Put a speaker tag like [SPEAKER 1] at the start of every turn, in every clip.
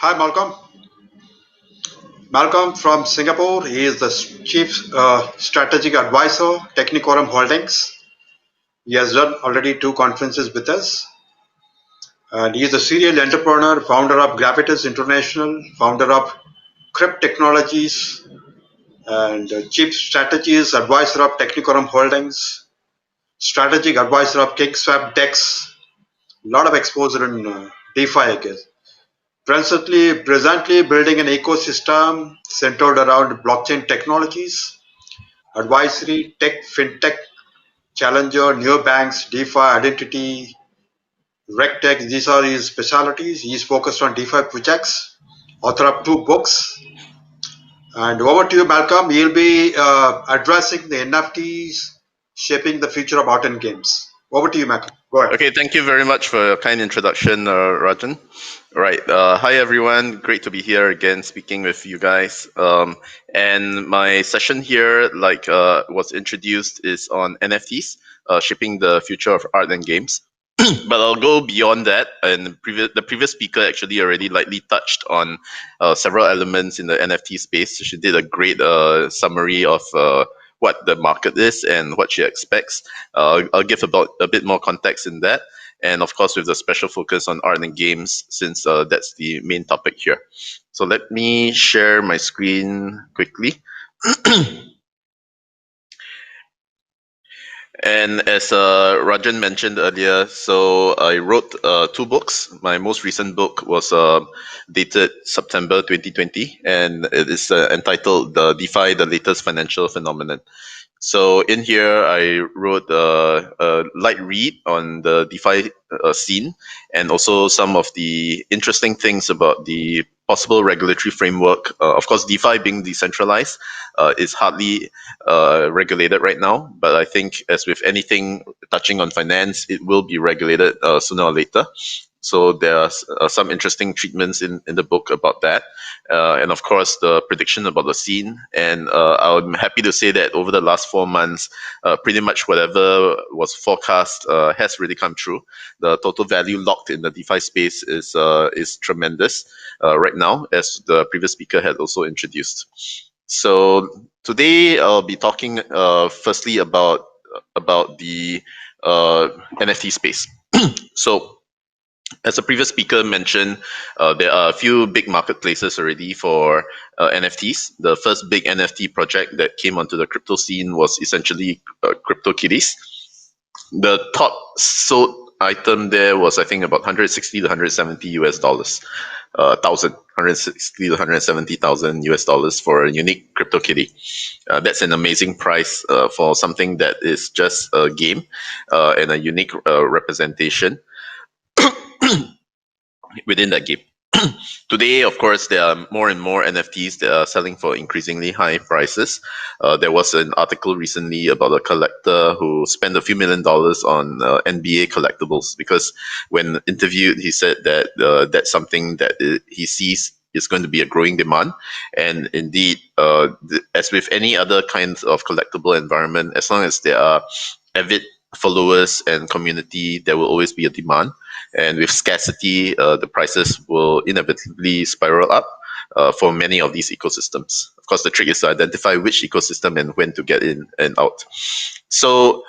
[SPEAKER 1] Hi, Malcolm. Malcolm from Singapore. He is the Chief Strategic Advisor, Technicorum Holdings. He has done already two conferences with us. And he is a serial entrepreneur, founder of Gravitas International, founder of Crypt Technologies, and Chief Strategist Advisor of Technicorum Holdings, Strategic Advisor of Kickswap Dex. A lot of exposure in DeFi, I guess. Presently building an ecosystem centered around blockchain technologies, advisory, tech, fintech, challenger, neobanks, DeFi, identity, RegTech. These are his specialties. He's focused on DeFi projects, author of two books. And over to you, Malcolm. He'll be addressing the NFTs, shaping the future of art and games. Over to you, Malcolm. Go ahead.
[SPEAKER 2] Okay, thank you very much for your kind introduction, Rajan. Right, hi everyone. Great to be here again, speaking with you guys. And my session here, like was introduced, is on NFTs, shaping the future of art and games. But I'll go beyond that. And the previous speaker actually already lightly touched on several elements in the NFT space. She did a great summary of what the market is and what she expects. I'll give about a bit more context in that, and of course with a special focus on art and games, since that's the main topic here. So let me share my screen quickly. And as Rajan mentioned earlier, so I wrote two books. My most recent book was dated September 2020, and it is entitled "DeFi: The Latest Financial Phenomenon." So in here, I wrote a light read on the DeFi scene, and also some of the interesting things about the possible regulatory framework. Of course, DeFi being decentralized is hardly regulated right now, but I think as with anything touching on finance, it will be regulated sooner or later. So there are some interesting treatments in the book about that. And of course, the prediction about the scene. And I'm happy to say that over the last 4 months, pretty much whatever was forecast has really come true. The total value locked in the DeFi space is tremendous right now, as the previous speaker had also introduced. So today I'll be talking firstly about the NFT space. So as the previous speaker mentioned, there are a few big marketplaces already for NFTs. The first big NFT project that came onto the crypto scene was essentially CryptoKitties. The top sold item there was, I think, about 160 to 170 US dollars, 160 to 170,000 US dollars for a unique CryptoKitty. That's an amazing price for something that is just a game and a unique representation within that game. Today, of course, there are more and more NFTs that are selling for increasingly high prices. There was an article recently about a collector who spent a few $1 million on NBA collectibles, because when interviewed, he said that that's something that he sees is going to be a growing demand. And indeed, as with any other kinds of collectible environment, as long as there are avid followers and community, there will always be a demand. And with scarcity, the prices will inevitably spiral up for many of these ecosystems. Of course, the trick is to identify which ecosystem and when to get in and out. So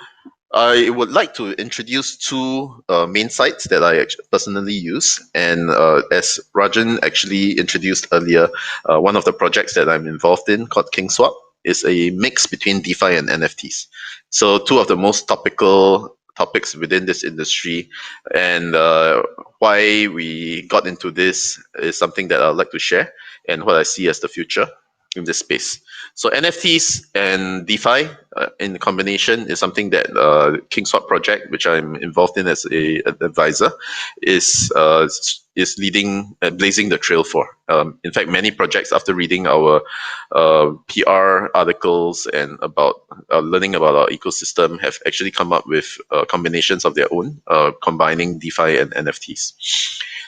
[SPEAKER 2] I would like to introduce two main sites that I personally use. And as Rajan actually introduced earlier, one of the projects that I'm involved in, called KingSwap, is a mix between DeFi and NFTs. So two of the most topical topics within this industry, and why we got into this is something that I'd like to share, and what I see as the future in this space. So NFTs and DeFi in combination is something that KingSwap project, which I'm involved in as an advisor, is leading, blazing the trail for. In fact, many projects, after reading our PR articles and about learning about our ecosystem, have actually come up with combinations of their own, combining DeFi and NFTs.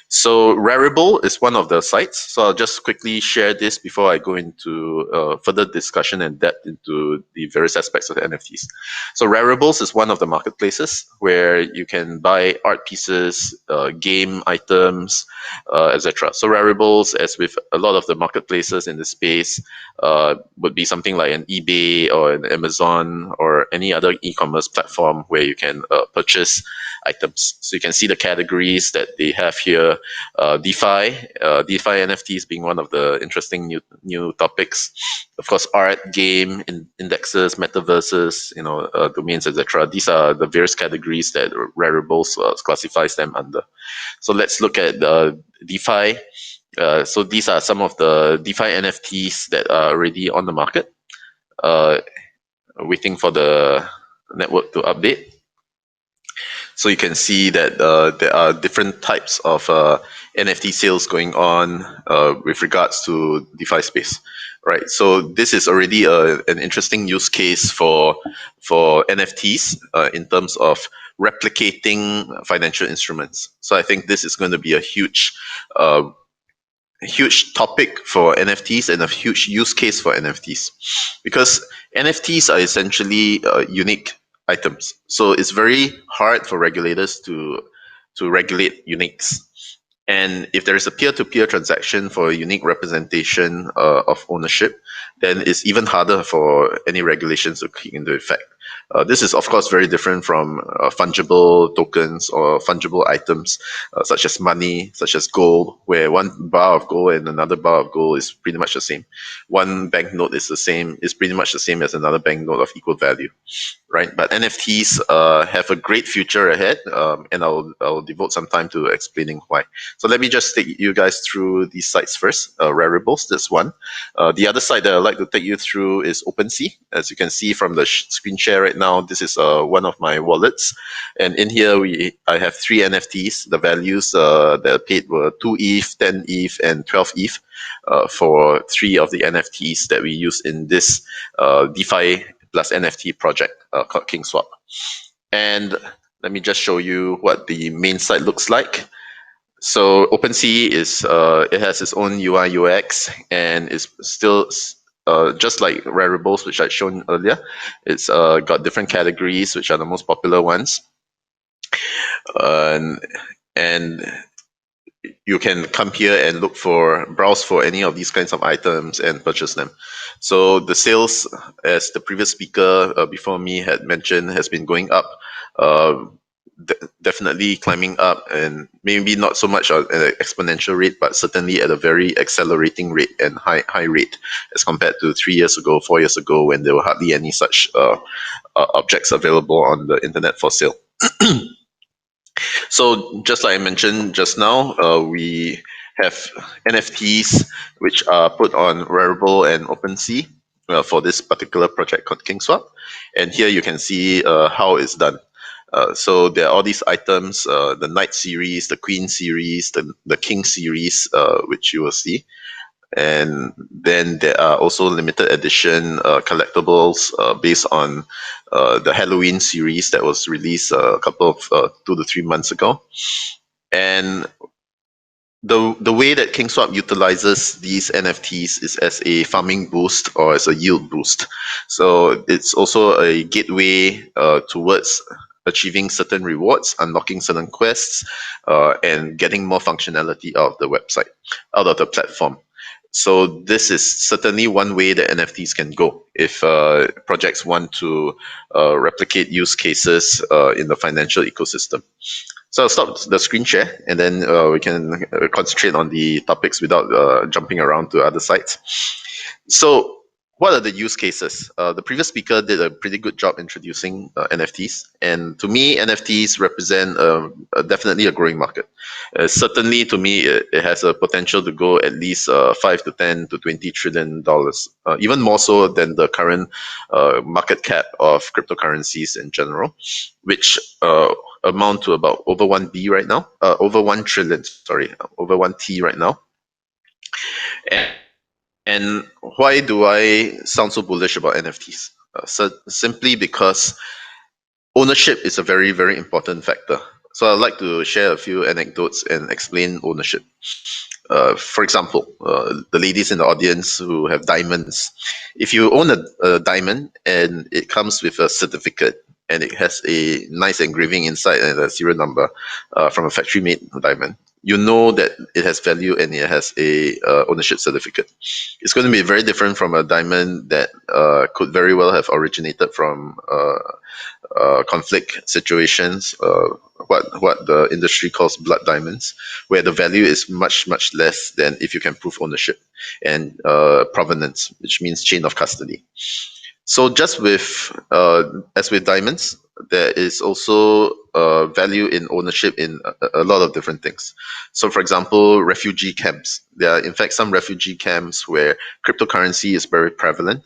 [SPEAKER 2] So Rarible is one of the sites. So I'll just quickly share this before I go into further discussion and depth into the various aspects of NFTs. So Raribles is one of the marketplaces where you can buy art pieces, game items, etc. So Raribles, as with a lot of the marketplaces in the space, would be something like an eBay or an Amazon or any other e-commerce platform where you can purchase items. So you can see the categories that they have here. DeFi NFTs being one of the interesting new topics. Of course, art, game, indexes, metaverses, domains, etc. These are the various categories that Raribles classifies them under. So let's look at DeFi. So these are some of the DeFi NFTs that are already on the market, uh, waiting for the network to update. So you can see that there are different types of NFT sales going on with regards to DeFi space, right? So this is already an interesting use case for NFTs in terms of replicating financial instruments. So I think this is going to be uh, a huge topic for NFTs and a huge use case for NFTs, because NFTs are essentially unique items. So it's very hard for regulators to regulate uniques. And if there is a peer-to-peer transaction for a unique representation of ownership, then it's even harder for any regulations to kick into effect. This is, of course, very different from fungible tokens or fungible items such as money, such as gold, where one bar of gold and another bar of gold is pretty much the same. One banknote is pretty much the same as another banknote of equal value, right? But NFTs have a great future ahead, and I'll devote some time to explaining why. So let me just take you guys through these sites first. Raribles, that's one. The other site that I'd like to take you through is OpenSea. As you can see from the screen share right now, this is one of my wallets, and in here I have three NFTs. The values that I paid were 2 ETH, 10 ETH, and 12 ETH for three of the NFTs that we use in this DeFi plus NFT project called KingSwap. And let me just show you what the main site looks like. So OpenSea is it has its own UI UX and is still just like Raribles, which I'd shown earlier. It's got different categories, which are the most popular ones, and and you can come here and browse for any of these kinds of items and purchase them. So the sales, as the previous speaker before me had mentioned, has been going up, uh, definitely climbing up, and maybe not so much at an exponential rate, but certainly at a very accelerating rate and high rate as compared to 3 years ago, 4 years ago, when there were hardly any such objects available on the internet for sale. So just like I mentioned just now, we have NFTs which are put on Rarible and OpenSea for this particular project called KingSwap. And here you can see how it's done. So there are all these items, the Knight series, the Queen series, the King series, which you will see. And then there are also limited edition collectibles based on the Halloween series that was released a couple of 2 to 3 months ago. And the way that KingSwap utilizes these NFTs is as a farming boost or as a yield boost. So it's also a gateway towards achieving certain rewards, unlocking certain quests, and getting more functionality out of the website, out of the platform. So this is certainly one way that NFTs can go if projects want to replicate use cases in the financial ecosystem. So I'll stop the screen share, and then we can concentrate on the topics without jumping around to other sites. So what are the use cases? The previous speaker did a pretty good job introducing NFTs, and to me, NFTs represent definitely a growing market. Certainly, to me, it has a potential to go at least 5 to 10 to 20 trillion dollars, even more so than the current market cap of cryptocurrencies in general, which amount to about over 1 B right now, over 1 trillion, sorry, over 1 T right now. And why do I sound so bullish about NFTs? So simply because ownership is a very, very important factor. So I'd like to share a few anecdotes and explain ownership. For example, the ladies in the audience who have diamonds, if you own a diamond and it comes with a certificate and it has a nice engraving inside and a serial number from a factory made diamond, you know that it has value and it has a ownership certificate. It's going to be very different from a diamond that could very well have originated from conflict situations, what the industry calls blood diamonds, where the value is much less than if you can prove ownership and provenance, which means chain of custody. So just with as with diamonds, there is also value in ownership in a lot of different things. So, for example, refugee camps. There are in fact some refugee camps where cryptocurrency is very prevalent,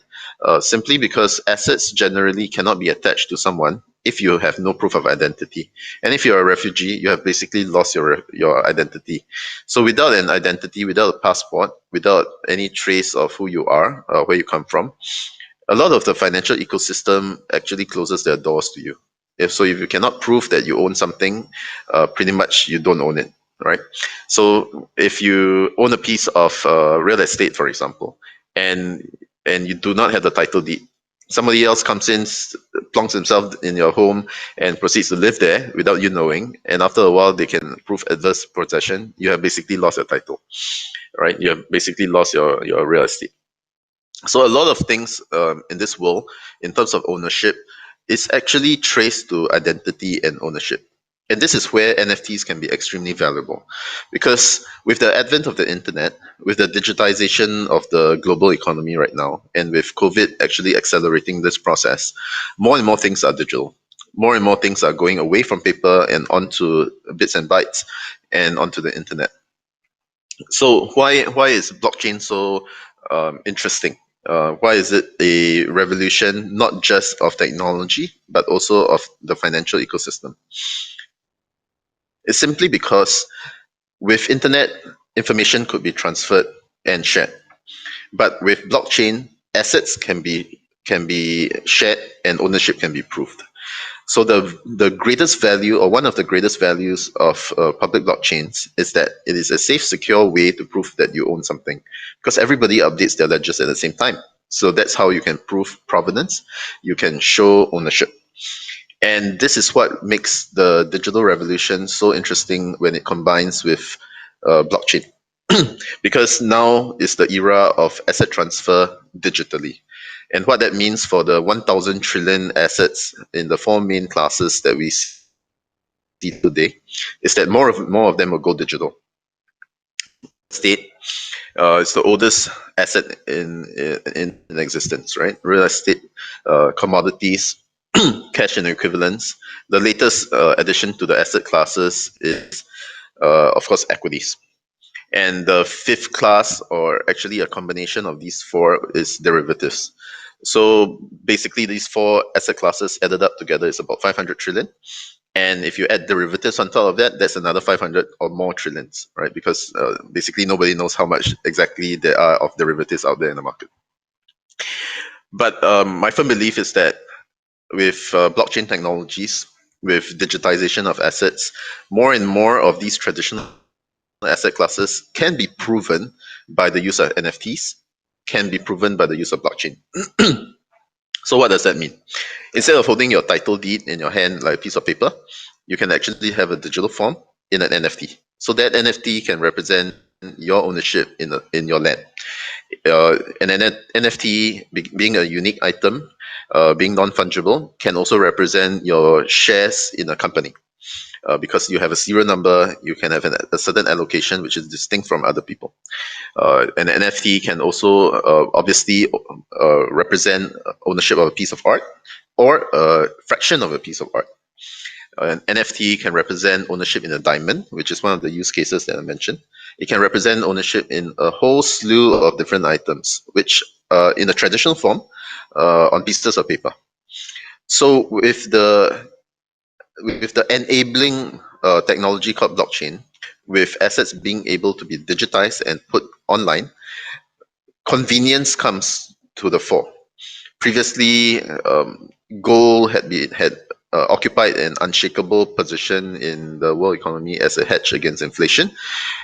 [SPEAKER 2] simply because assets generally cannot be attached to someone if you have no proof of identity. And if you're a refugee, you have basically lost your identity. So without an identity, without a passport, without any trace of who you are, where you come from, a lot of the financial ecosystem actually closes their doors to you. If you cannot prove that you own something, pretty much you don't own it, right? So if you own a piece of real estate, for example, and you do not have the title deed, somebody else comes in, plonks himself in your home, and proceeds to live there without you knowing, and after a while they can prove adverse possession. You have basically lost your title, right? You have basically lost your real estate. So a lot of things in this world, in terms of ownership, is actually traced to identity and ownership. And this is where NFTs can be extremely valuable, because with the advent of the internet, with the digitization of the global economy right now, and with COVID actually accelerating this process, more and more things are digital. More and more things are going away from paper and onto bits and bytes and onto the internet. So why is blockchain so interesting? Why is it a revolution, not just of technology, but also of the financial ecosystem? It's simply because with internet, information could be transferred and shared. But with blockchain, assets can be shared and ownership can be proved. So the greatest value, or one of the greatest values of public blockchains, is that it is a safe, secure way to prove that you own something, because everybody updates their ledgers at the same time. So that's how you can prove provenance. You can show ownership. And this is what makes the digital revolution so interesting when it combines with blockchain. Because now is the era of asset transfer digitally. And what that means for the 1,000 trillion assets in the four main classes that we see today is that more of them will go digital. Estate is the oldest asset in existence, right? Real estate, commodities, cash and equivalents. The latest addition to the asset classes is, of course, equities. And the fifth class, or actually a combination of these four, is derivatives. So basically, these four asset classes added up together is about 500 trillion. And if you add derivatives on top of that, that's another 500 or more trillions, right? Because basically nobody knows how much exactly there are of derivatives out there in the market. But my firm belief is that with blockchain technologies, with digitization of assets, more and more of these traditional asset classes can be proven by the use of NFTs, can be proven by the use of blockchain. So what does that mean? Instead of holding your title deed in your hand like a piece of paper, you can actually have a digital form in an NFT. So that NFT can represent your ownership in your land. And an NFT, being a unique item, being non-fungible, can also represent your shares in a company. Because you have a serial number, you can have a certain allocation which is distinct from other people. An NFT can also obviously represent ownership of a piece of art or a fraction of a piece of art. An NFT can represent ownership in a diamond, which is one of the use cases that I mentioned. It can represent ownership in a whole slew of different items, which in a traditional form, on pieces of paper. So with the enabling technology called blockchain, with assets being able to be digitized and put online, convenience comes to the fore. Previously, gold had occupied an unshakable position in the world economy as a hedge against inflation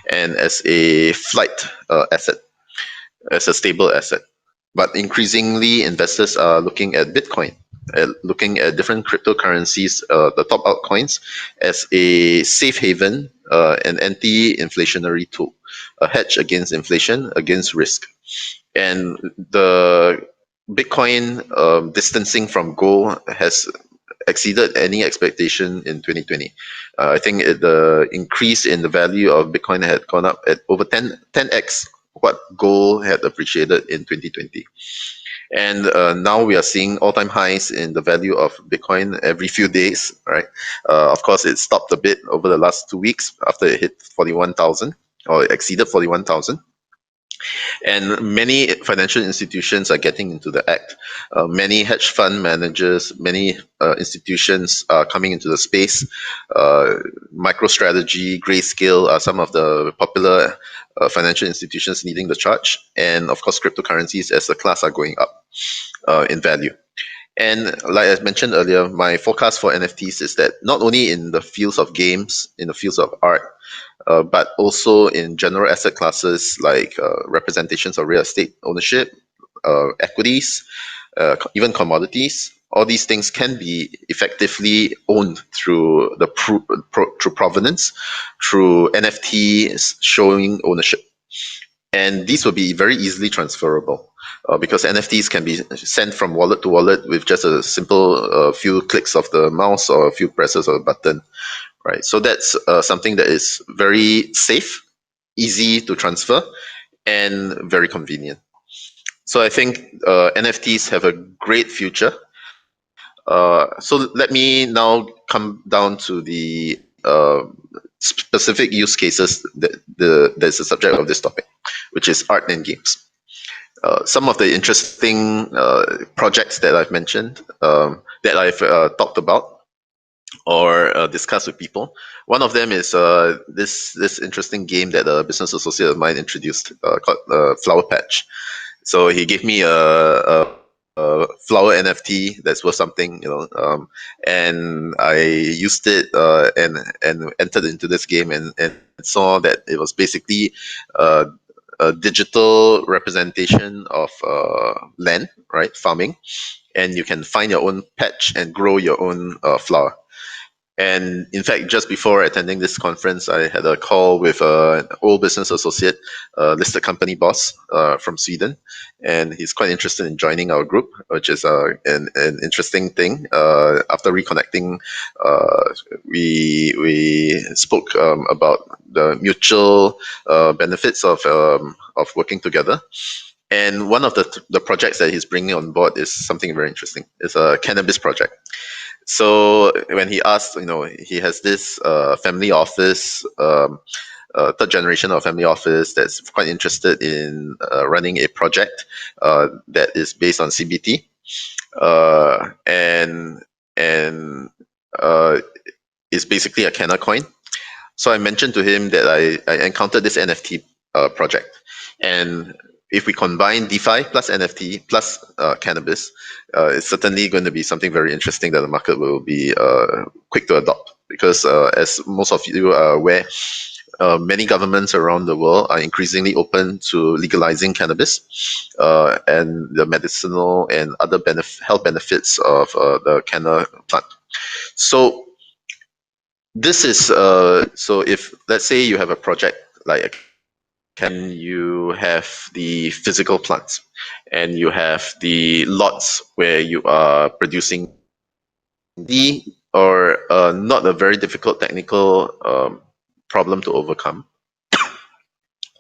[SPEAKER 2] and as a flight asset, as a stable asset. But increasingly, investors are looking at Bitcoin, looking at different cryptocurrencies, the top altcoins, as a safe haven, an anti-inflationary tool, a hedge against inflation, against risk. And the Bitcoin distancing from gold has exceeded any expectation in 2020. I think the increase in the value of Bitcoin had gone up at over 10x what gold had appreciated in 2020. And now we are seeing all-time highs in the value of Bitcoin every few days, right? Of course, it stopped a bit over the last 2 weeks after it hit 41,000 or exceeded 41,000. And many financial institutions are getting into the act. Many hedge fund managers, many institutions are coming into the space. MicroStrategy, Grayscale are some of the popular financial institutions leading the charge. And of course, cryptocurrencies as a class are going up in value. And like I mentioned earlier, my forecast for NFTs is that not only in the fields of games, in the fields of art, but also in general asset classes like representations of real estate ownership, equities, even commodities. All these things can be effectively owned through through provenance, through NFTs showing ownership. And these will be very easily transferable because NFTs can be sent from wallet to wallet with just a simple few clicks of the mouse or a few presses of a button, right? So that's something that is very safe, easy to transfer, and very convenient. So I think NFTs have a great future. So let me now come down to the specific use cases that's the subject of this topic, which is art and games. Some of the interesting projects that I've mentioned, that I've talked about or discussed with people. One of them is this interesting game that a business associate of mine introduced called Flower Patch. So he gave me a flower NFT that's worth something, and I used it and entered into this game and saw that it was basically uh, a digital representation of land, right, farming, and you can find your own patch and grow your own flower. And in fact, just before attending this conference, I had a call with an old business associate, listed company boss from Sweden, and he's quite interested in joining our group, which is an interesting thing. After reconnecting, we spoke about the mutual benefits of working together. And one of the projects that he's bringing on board is something very interesting. It's a cannabis project. So when he asked, he has this family office, third generation of family office that's quite interested in running a project that is based on CBT, and uh, is basically a Canna coin. So I mentioned to him that I encountered this NFT project, and if we combine DeFi plus NFT plus cannabis, it's certainly going to be something very interesting that the market will be quick to adopt. Because as most of you are aware, many governments around the world are increasingly open to legalizing cannabis and the medicinal and other health benefits of the canna plant. So this is so if let's say you have a project like can you have the physical plants and you have the lots where you are producing the or not a very difficult technical problem to overcome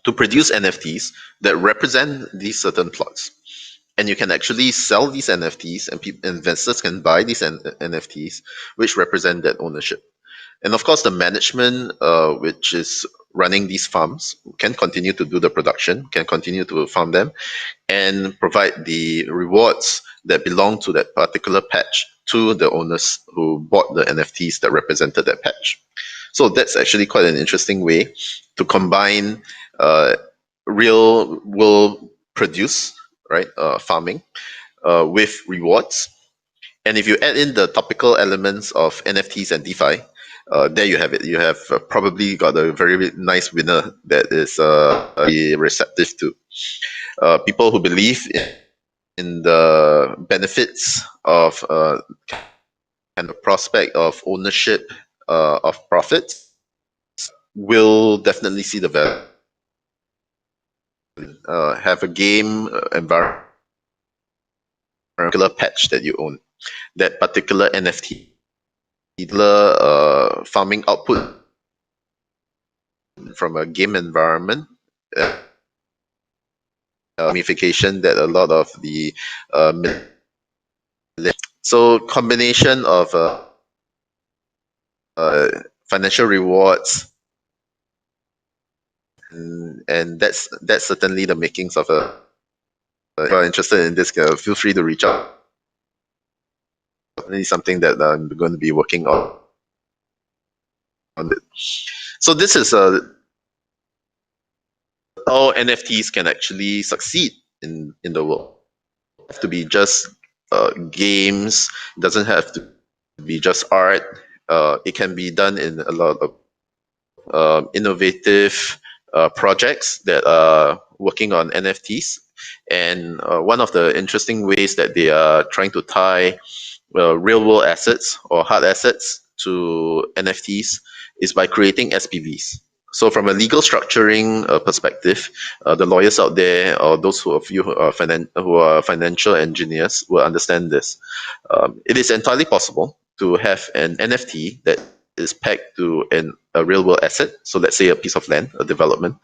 [SPEAKER 2] to produce NFTs that represent these certain plots. And you can actually sell these NFTs and investors can buy these NFTs which represent that ownership. And of course, the management, which is running these farms, can continue to do the production, can continue to farm them, and provide the rewards that belong to that particular patch to the owners who bought the NFTs that represented that patch. So that's actually quite an interesting way to combine uh, real world produce, right, farming, with rewards And if you add in the topical elements of NFTs and DeFi, there you have it. You have probably got a very nice winner that is very receptive to people who believe in the benefits of kind of prospect of ownership of profits will definitely see the value. Have a game environment, particular patch that you own, that particular NFT, particular farming output from a game environment, gamification that a lot of the so combination of financial rewards, and that's certainly the makings of a. If you're interested in this, feel free to reach out. It's something that I'm going to be working on. So this is how NFTs can actually succeed in the world. It doesn't have to be just games. It doesn't have to be just art. It can be done in a lot of innovative projects that are working on NFTs. And one of the interesting ways that they are trying to tie real world assets or hard assets to NFTs is by creating SPVs. So, from a legal structuring perspective, the lawyers out there, or those of you who are financial engineers, will understand this. It is entirely possible to have an NFT that is pegged to a real world asset. So, let's say a piece of land, a development,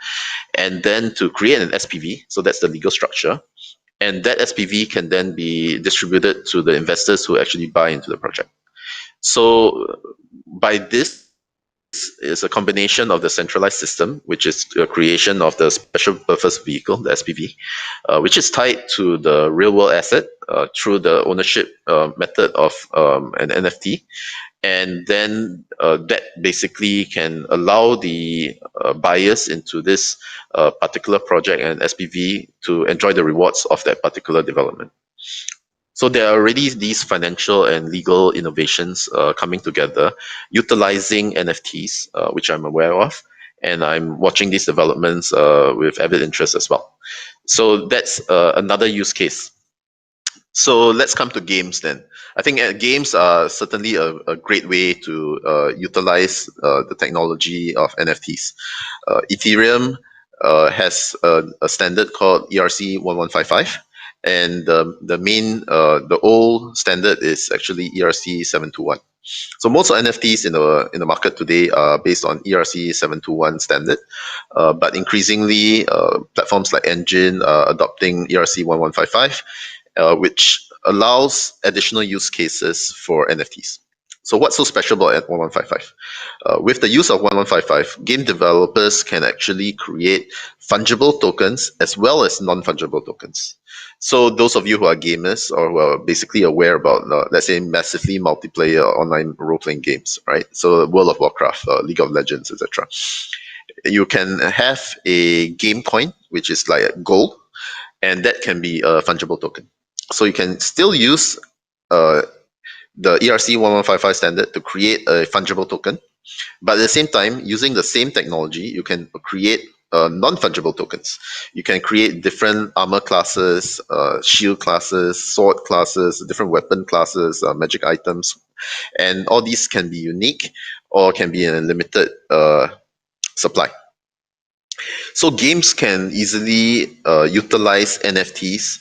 [SPEAKER 2] and then to create an SPV. So, that's the legal structure. And that SPV can then be distributed to the investors who actually buy into the project. So, by this is a combination of the centralized system, which is the creation of the special purpose vehicle, the SPV, which is tied to the real world asset through the ownership method of an NFT. And then that basically can allow the buyers into this particular project and SPV to enjoy the rewards of that particular development. So there are already these financial and legal innovations coming together, utilizing NFTs, which I'm aware of, and I'm watching these developments with avid interest as well. So that's another use case. So let's come to games then. I think games are certainly a great way to utilize the technology of NFTs. Ethereum has a standard called ERC 1155, and the old standard is actually ERC 721. So most of NFTs in the market today are based on ERC 721 standard, but increasingly platforms like Engine are adopting ERC 1155, which allows additional use cases for NFTs. So what's so special about 1155? With the use of 1155, game developers can actually create fungible tokens as well as non-fungible tokens. So those of you who are gamers or who are basically aware about, let's say, massively multiplayer online role-playing games, right? So World of Warcraft, League of Legends, etc. You can have a game coin, which is like gold, and that can be a fungible token. So you can still use the ERC 1155 standard to create a fungible token, but at the same time, using the same technology, you can create non-fungible tokens. You can create different armor classes, shield classes, sword classes, different weapon classes, magic items, and all these can be unique or can be in a limited supply. So games can easily utilize NFTs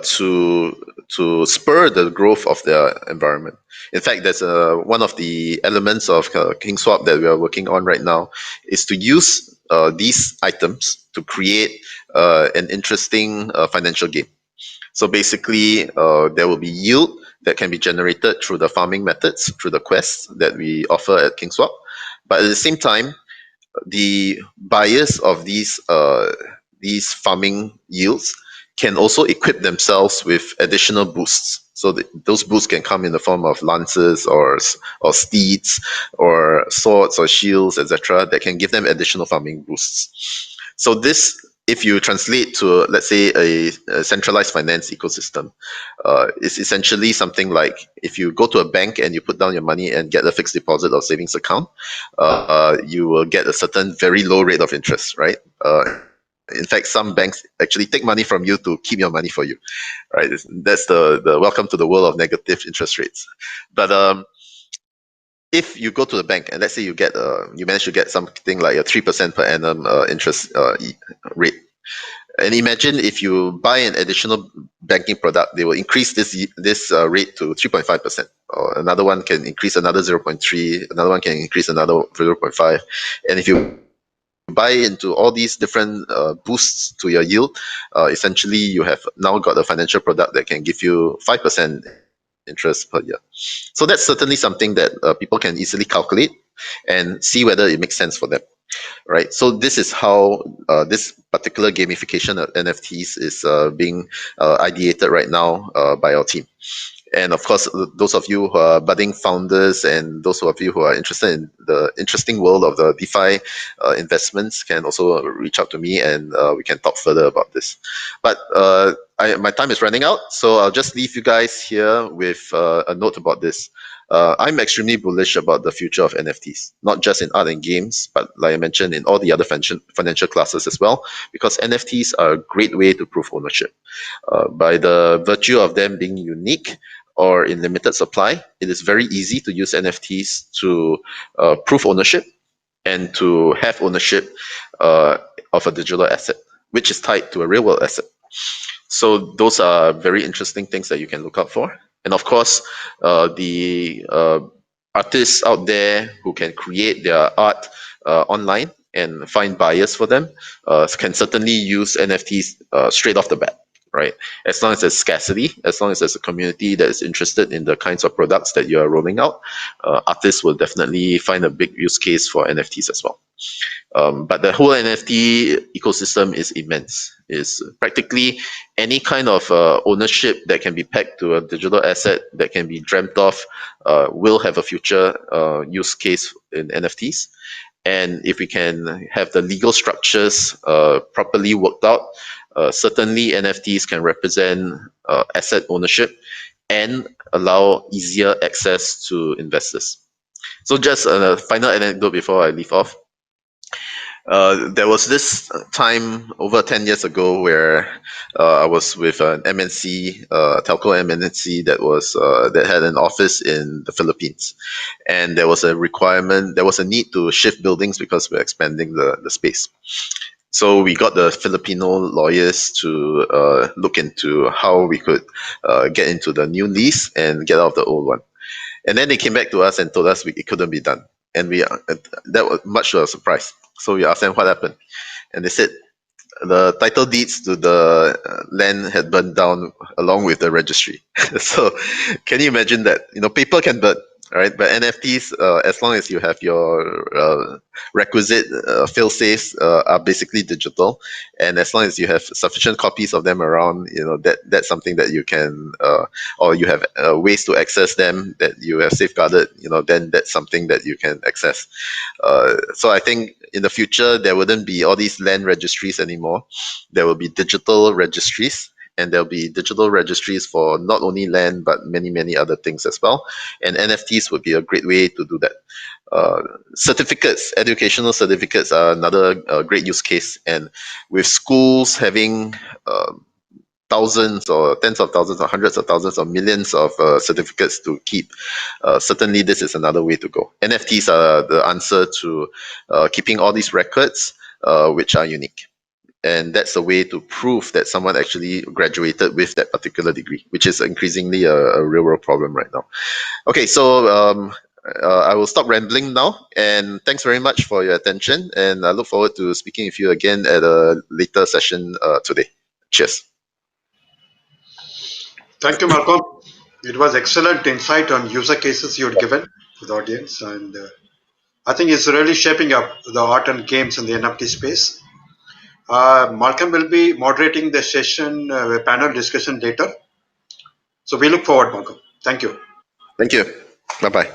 [SPEAKER 2] to spur the growth of their environment. In fact, that's one of the elements of KingSwap that we are working on right now is to use these items to create an interesting financial game. So basically, there will be yield that can be generated through the farming methods, through the quests that we offer at KingSwap. But at the same time, the buyers of these farming yields can also equip themselves with additional boosts. So those boosts can come in the form of lances or steeds or swords or shields, etc., that can give them additional farming boosts. So this if you translate to, let's say, a centralized finance ecosystem, it's essentially something like if you go to a bank and you put down your money and get a fixed deposit or savings account, you will get a certain very low rate of interest, right? In fact, some banks actually take money from you to keep your money for you, right? That's the welcome to the world of negative interest rates. But if you go to the bank and let's say you manage to get something like a 3% per annum interest rate, and imagine if you buy an additional banking product, they will increase this rate to 3.5%. Or another one can increase another 0.3, another one can increase another 0.5. And if you buy into all these different boosts to your yield, essentially you have now got a financial product that can give you 5% interest per year. So that's certainly something that people can easily calculate and see whether it makes sense for them, right? So this is how this particular gamification of NFTs is being ideated right now by our team. And of course, those of you who are budding founders and those of you who are interested in the interesting world of the DeFi investments can also reach out to me and we can talk further about this. But my time is running out, so I'll just leave you guys here with a note about this. I'm extremely bullish about the future of NFTs, not just in art and games, but like I mentioned, in all the other financial classes as well, because NFTs are a great way to prove ownership. By the virtue of them being unique or in limited supply, it is very easy to use NFTs to prove ownership and to have ownership of a digital asset, which is tied to a real world asset. So those are very interesting things that you can look out for. And of course, the artists out there who can create their art online and find buyers for them can certainly use NFTs straight off the bat, right? As long as there's scarcity, as long as there's a community that is interested in the kinds of products that you are rolling out, artists will definitely find a big use case for NFTs as well. But the whole NFT ecosystem is immense. Is practically any kind of ownership that can be pegged to a digital asset that can be dreamt of will have a future use case in NFTs. And if we can have the legal structures properly worked out, certainly NFTs can represent asset ownership and allow easier access to investors. So just a final anecdote before I leave off. There was this time over 10 years ago where I was with an MNC, telco MNC that had an office in the Philippines, and there was a requirement, there was a need to shift buildings because we're expanding the space. So we got the Filipino lawyers to look into how we could get into the new lease and get out of the old one. And then they came back to us and told us it couldn't be done. And that was much to our surprise. So we asked them what happened. And they said the title deeds to the land had burned down along with the registry. So can you imagine that? Paper can burn, right? But NFTs, as long as you have your requisite fail safes, are basically digital, and as long as you have sufficient copies of them around, that's something that you can, or you have ways to access them that you have safeguarded. Then that's something that you can access. So I think in the future there wouldn't be all these land registries anymore. There will be digital registries, and there'll be digital registries for not only land but many other things as well. And NFTs would be a great way to do that. Certificates, educational certificates are another great use case, and with schools having thousands or tens of thousands or hundreds of thousands or millions of certificates to keep. Certainly, this is another way to go. NFTs are the answer to keeping all these records, which are unique. And that's a way to prove that someone actually graduated with that particular degree, which is increasingly a real world problem right now. Okay, so I will stop rambling now, and thanks very much for your attention, and I look forward to speaking with you again at a later session today. Cheers.
[SPEAKER 1] Thank you, Malcolm. It was excellent insight on user cases you had given to the audience, and I think it's really shaping up the art and games in the NFT space. Malcolm will be moderating the session, a panel discussion later. So we look forward, Malcolm. Thank you.
[SPEAKER 2] Thank you. Bye bye.